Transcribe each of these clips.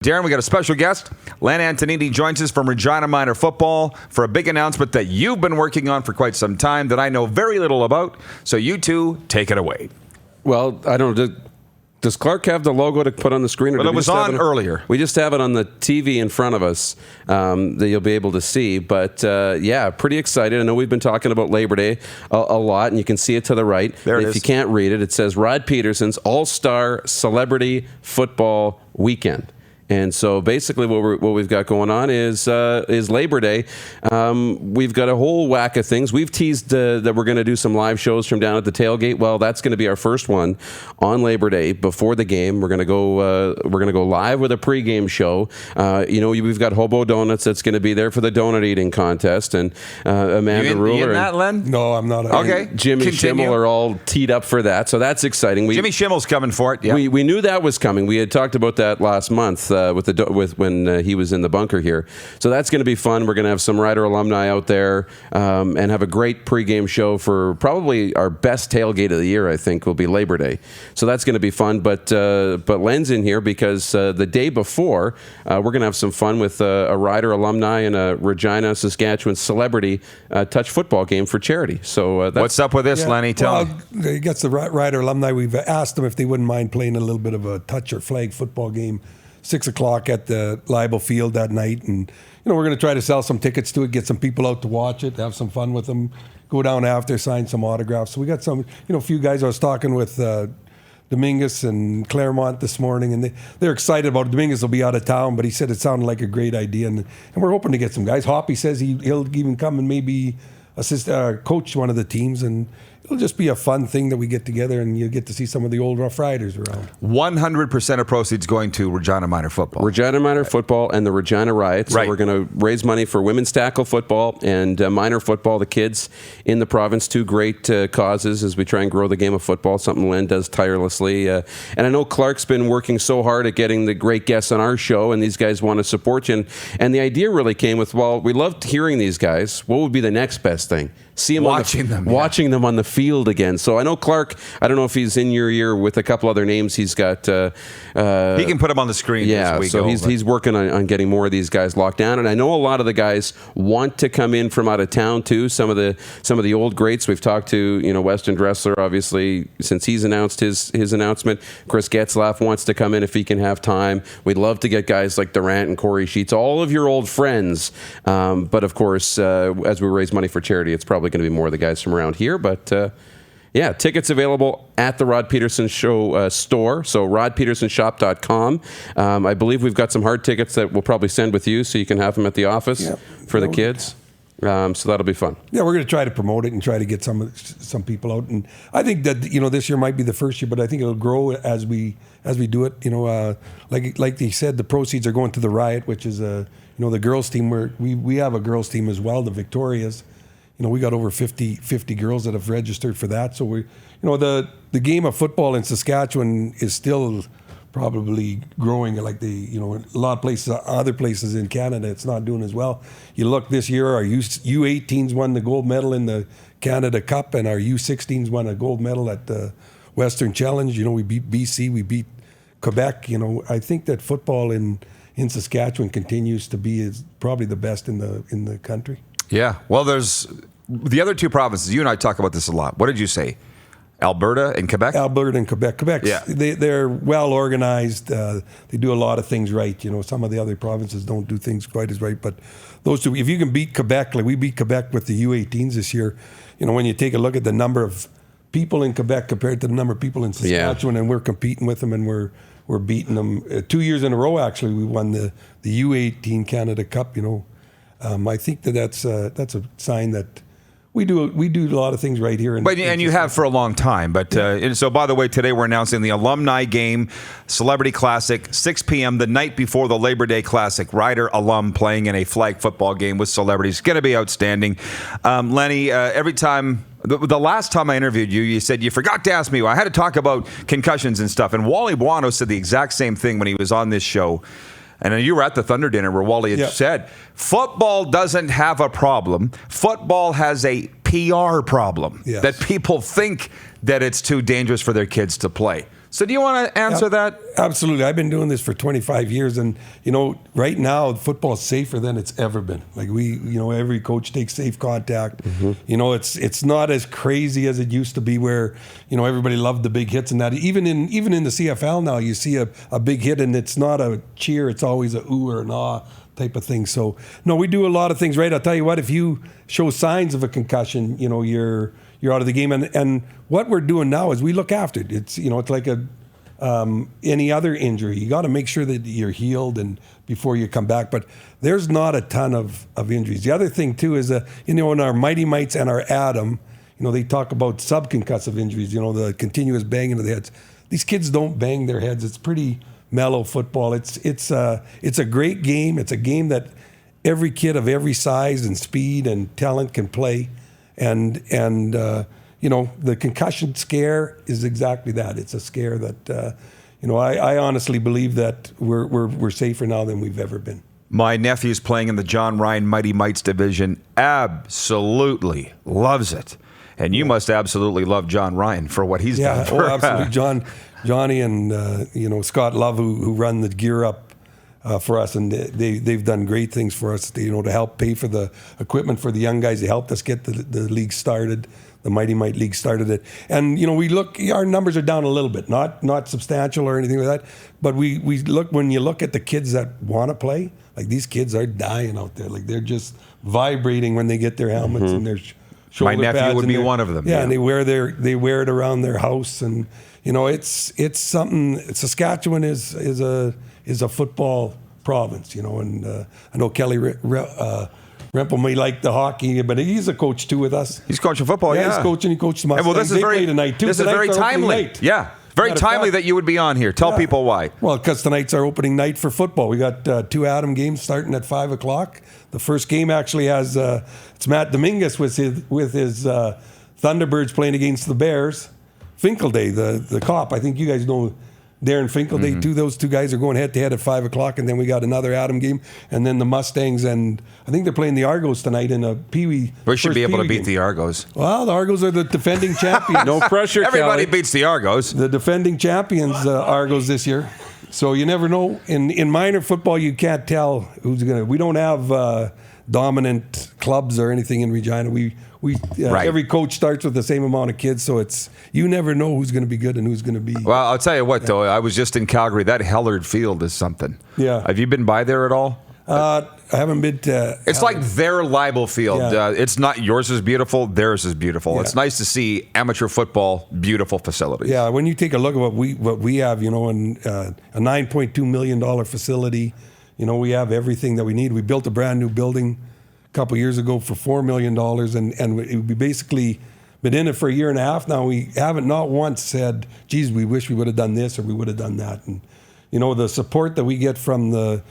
Darren, we got a special guest. Len Antonini joins us from Regina Minor Football for a big announcement that you've been working on for quite some time that I know very little about. So you two, take it away. Well, I don't know. Does Clark have the logo to put on the screen? Well, it was on earlier. We just have it on the TV in front of us that you'll be able to see. But, yeah, pretty excited. I know we've been talking about Labor Day a lot, and you can see it to the right. There it is. If you can't read it, it says Rod Pedersen's All-Star Celebrity Football Weekend. And so basically what we've got going on is Labor Day. We've got a whole whack of things. We've teased that we're going to do some live shows from down at the tailgate. Well, that's going to be our first one on Labor Day before the game. We're going to go live with a pregame show. We've got Hobo Donuts that's going to be there for the donut eating contest, and Amanda Ruler. You in that, Len? No, I'm not. Okay. Jimmy Schimmel are all teed up for that, so that's exciting. Jimmy Schimmel's coming for it. Yeah. We knew that was coming. We had talked about that last month. When he was in the bunker here. So that's going to be fun. We're going to have some Riot alumni out there and have a great pregame show for probably our best tailgate of the year, I think, will be Labor Day. So that's going to be fun. But Len's in here because the day before, we're going to have some fun with a Riot alumni and a Regina, Saskatchewan celebrity touch football game for charity. So what's up with this, Lenny? Tell me. He gets the Riot alumni. We've asked them if they wouldn't mind playing a little bit of a touch or flag football game 6 o'clock at the Libel Field that night, and we're going to try to sell some tickets to it, get some people out to watch it, have some fun with them, go down after, sign some autographs. So we got some, a few guys. I was talking with Dominguez and Claremont this morning, and they're excited about it. Dominguez will be out of town, but he said it sounded like a great idea, and we're hoping to get some guys. Hoppy says he'll even come and maybe coach one of the teams, and it'll just be a fun thing that we get together, and you get to see some of the old Rough Riders around. 100% of proceeds going to Regina Minor Football. Regina Minor Football and the Regina Riot. So right. We're going to raise money for women's tackle football and minor football, the kids in the province. Two great causes as we try and grow the game of football, something Len does tirelessly. And I know Clark's been working so hard at getting the great guests on our show, and these guys want to support you. And the idea really came with, well, we loved hearing these guys. What would be the next best thing? See him watching them on the field again. So I know Clark, I don't know if he's in your ear with a couple other names he's got. He can put them on the screen. Yeah, so he's working on getting more of these guys locked down. And I know a lot of the guys want to come in from out of town too. Some of the old greats we've talked to. Weston Dressler, obviously, since he's announced his announcement. Chris Getzlaff wants to come in if he can have time. We'd love to get guys like Durant and Corey Sheets, all of your old friends. But of course, as we raise money for charity, it's probably going to be more of the guys from around here. But yeah, tickets available at the Rod Pedersen Show store, so rodpedersenshop.com. I believe we've got some hard tickets that we'll probably send with you, so you can have them at the office for the kids. So that'll be fun. Yeah, we're going to try to promote it and try to get some people out. And I think that this year might be the first year, but I think it'll grow as we do it. Like they said, the proceeds are going to the Riot, which is the girls team. Where we have a girls team as well, the Victorias. We got over 50 girls that have registered for that. So the game of football in Saskatchewan is still probably growing. Like a lot of places, other places in Canada, it's not doing as well. You look this year, our U18s won the gold medal in the Canada Cup, and our U16s won a gold medal at the Western Challenge. We beat BC, we beat Quebec. I think that football in Saskatchewan continues to be probably the best in the country. Yeah. Well, there's the other two provinces. You and I talk about this a lot. What did you say? Alberta and Quebec? Alberta and Quebec. Quebec, yeah. They're well organized. They do a lot of things right. Some of the other provinces don't do things quite as right. But those two, if you can beat Quebec, like we beat Quebec with the U18s this year, when you take a look at the number of people in Quebec compared to the number of people in Saskatchewan, and we're competing with them, and we're beating them. 2 years in a row, actually, we won the U18 Canada Cup, I think that's a sign that we do a lot of things right here. And you have for a long time. But and so, by the way, today we're announcing the Alumni Game, Celebrity Classic, 6 p.m. the night before the Labor Day Classic. Rider alum playing in a flag football game with celebrities. It's going to be outstanding. Lenny, every time... The last time I interviewed you, you said you forgot to ask me. I had to talk about concussions and stuff. And Wally Buono said the exact same thing when he was on this show. And you were at the Thunder dinner where Wally had said, football doesn't have a problem. Football has a PR problem. Yes. That people think that it's too dangerous for their kids to play. So do you want to answer that? Absolutely. I've been doing this for 25 years, and right now football is safer than it's ever been. Like every coach takes safe contact. It's not as crazy as it used to be, where everybody loved the big hits and that. Even in the CFL now, you see a big hit and it's not a cheer; it's always a ooh or an ah type of thing. So no, we do a lot of things right. I'll tell you what: if you show signs of a concussion, you're out of the game. And what we're doing now is we look after it. It's it's like any other injury. You got to make sure that you're healed and before you come back. But there's not a ton of injuries. The other thing too is in our Mighty Mites and our Atom, they talk about subconcussive injuries. The continuous banging of the heads. These kids don't bang their heads. It's pretty mellow football. It's a great game. It's a game that every kid of every size and speed and talent can play. And the concussion scare is exactly that. It's a scare that I honestly believe that we're safer now than we've ever been. My nephew's playing in the John Ryan Mighty Mites division. Absolutely loves it. And you must absolutely love John Ryan for what he's done. Yeah, absolutely. Johnny and Scott Love, who run the Gear Up for us, and they've done great things for us. To help pay for the equipment for the young guys. They helped us get the league started, the Mighty Mite League started it. And we look, our numbers are down a little bit, not substantial or anything like that. But we look, when you look at the kids that want to play, like these kids are dying out there. Like they're just vibrating when they get their helmets and their shoulder pads. My nephew would be one of them. Yeah, and they wear it around their house, and it's something. Saskatchewan is a football province, and I know Kelly Rempel may like the hockey, but he's a coach too with us. He's coaching football, yeah. He's coaching. He coached the Mustangs. Well, this is very tonight too. This is very timely. Yeah, very timely that you would be on here. Tell people why. Well, because tonight's our opening night for football. We got 2 Atom games starting at 5:00. The first game actually has it's Matt Dominguez with his Thunderbirds playing against the Bears. Finkelday, the cop. I think you guys know Darren Finkelday too. Those two guys are going head to head at 5:00, and then we got another Atom game, and then the Mustangs, and I think they're playing the Argos tonight in a Pee-wee. We should be able to beat the Argos. Well, the Argos are the defending champions. No pressure, Everybody Kelly. beats the Argos. The defending champions, Argos this year. So you never know. In minor football, you can't tell who's gonna. We don't have dominant clubs or anything in Regina. Right. Every coach starts with the same amount of kids, so you never know who's going to be good and who's going to be. Well, I'll tell you what, though. I was just in Calgary. That Hellard Field is something. Yeah. Have you been by there at all? I haven't been to. It's like their Libel Field. Yeah. It's not yours is beautiful. Theirs is beautiful. Yeah. It's nice to see amateur football, beautiful facilities. Yeah, when you take a look at what we have, in a $9.2 million facility, we have everything that we need. We built a brand new building a couple of years ago for $4 million, and we basically been in it for a year and a half now. We haven't not once said, geez, we wish we would have done this or we would have done that. And the support that we get from the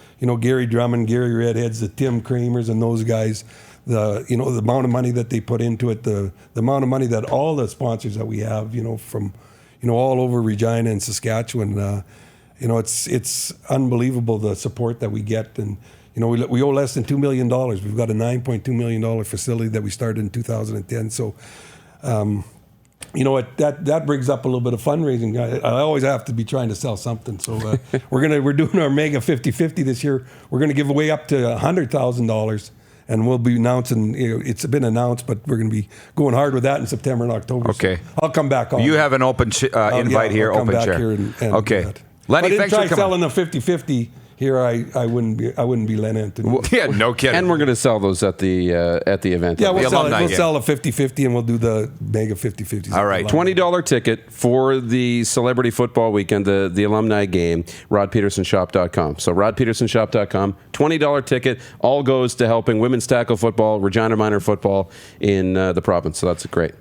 Gary Drummond, Gary Redheads, the Tim Kramers and those guys, the amount of money that they put into it, the amount of money that all the sponsors that we have, from all over Regina and Saskatchewan, it's unbelievable the support that we get. And we owe less than $2 million. We've got a $9.2 million facility that we started in 2010. So, that brings up a little bit of fundraising. I always have to be trying to sell something. So we're doing our Mega 50-50 this year. We're going to give away up to $100,000, and we'll be announcing. It's been announced, but we're going to be going hard with that in September and October. Okay, so I'll come back on. You have an open invite here, I'll come open back chair. Here and okay, do that. Lenny, if I thanks didn't for try coming. selling a 50-50. Here, I wouldn't be Len Anthony. Yeah, no kidding. And we're going to sell those at the event. Yeah, The we'll alumni game. sell a 50-50, and we'll do the Mega 50-50. All right. $20 ticket for the Celebrity Football Weekend, the alumni game, rodpetersonshop.com. So rodpetersonshop.com, $20 ticket, all goes to helping women's tackle football, Regina minor football in the province. So that's great.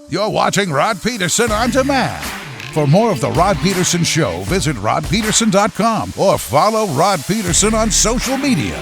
You're watching Rod Pedersen On Demand. For more of The Rod Pedersen Show, visit rodpeterson.com or follow Rod Pedersen on social media.